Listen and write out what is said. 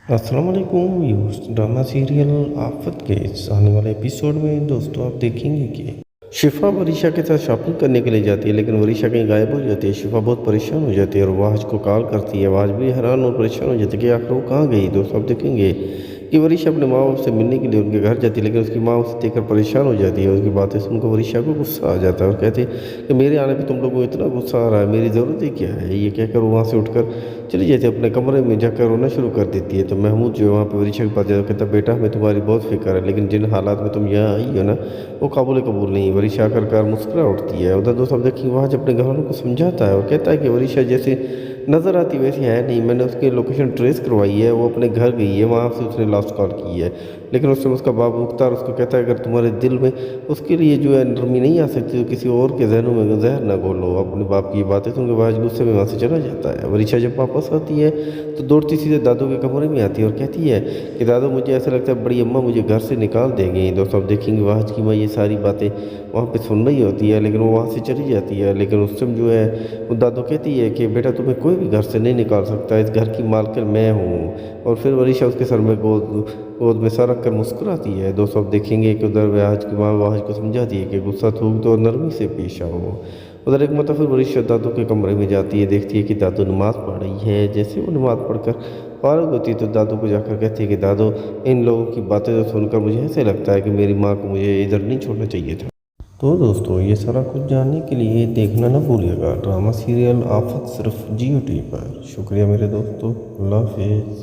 अस्सलाम वालेकुम viewers. Drama serial आफत के इस आने वाले एपिसोड में दोस्तों आप देखेंगे कि शिफा वरीशा के साथ शॉपिंग करने के लिए जाती है, लेकिन वरीशा कहीं गायब हो जाती है। शिफा बहुत परेशान हो जाती है और वाज को कॉल करती है। वाज भी हैरान और परेशान हो जाती है कि आखिर वो कहाँ गई। दोस्तों आप देखेंगे कि वरीशा अपने माँ बाप से मिलने के लिए उनके घर जाती है, लेकिन उसकी माँ उसे देखकर परेशान हो जाती है। उसकी बातें सुनकर वरीशा को गुस्सा आ जाता है और कहती है कि मेरे आने पे तुम लोगों को इतना गुस्सा आ रहा है, मेरी ज़रूरत ही क्या है। ये कहकर वो वहाँ से उठकर चली जाती है, अपने कमरे में जाकर रोना शुरू कर देती है। तो महमूद जो है वहाँ पे वरीशा के पास जाकर कहता है बेटा हमें तुम्हारी बहुत फिक्र है, लेकिन जिन हालात में तुम यहाँ आई हो ना वो काबुल कबूल नहीं है। वरीशा आकर मुस्कुरा उठती है। उधर दोस्तों आप देखिए वहाँ जब अपने घर वालों को समझाता है और कहता है कि वरीशा जैसे नज़र आती वैसी है नहीं, मैंने उसकी लोकेशन ट्रेस करवाई है, वो अपने घर गई है, वहाँ से उसने लास्ट कॉल की है। लेकिन उस समय उसका बाप मुख्तार उसको कहता है अगर तुम्हारे दिल में उसके लिए जो है नरमी नहीं आ सकती तो किसी और के जहनों में जहर ना घोलो। अपने बाप की ये बातें सुनकर वह गुस्से में वहाँ से चला जाता है। वरीशा जब वापस आती है तो दौड़ती सीधे दादू के कमरे में आती है और कहती है कि दादू मुझे ऐसा लगता है बड़ी अम्मा मुझे घर से निकाल देंगी। दोस्तों आप देखेंगे वहाँ की माँ ये सारी बातें वहाँ पे सुन रही होती है, लेकिन वो वहाँ से चली जाती है। लेकिन उस समय जो है वो दादू कहती है कि बेटा तुम्हें कोई भी घर से नहीं निकाल सकता, इस घर की मालकिन मैं हूँ। और फिर वरीशा उसके सर में गोद में सर रख कर मुस्कुराती है। दोस्तों आप देखेंगे कि उधर वहाज की माँ वहाज को समझाती है कि गुस्सा थूक दो और नरमी से पेश आओ। उधर एक मतलब फिर वरीशा दादू के कमरे में जाती है, देखती है कि दादू नमाज़ पढ़ रही है। जैसे वो नमाज़ पढ़कर फारग होती है तो दादू को जाकर कहती है कि दादू इन लोगों की बातें तो सुनकर मुझे ऐसे लगता है कि मेरी माँ को मुझे इधर नहीं छोड़ना चाहिए था। तो दोस्तों ये सारा कुछ जानने के लिए देखना ना भूलिएगा ड्रामा सीरियल आफत सिर्फ जियो टी पर। शुक्रिया मेरे दोस्तों, अल्लाह हाफिज़।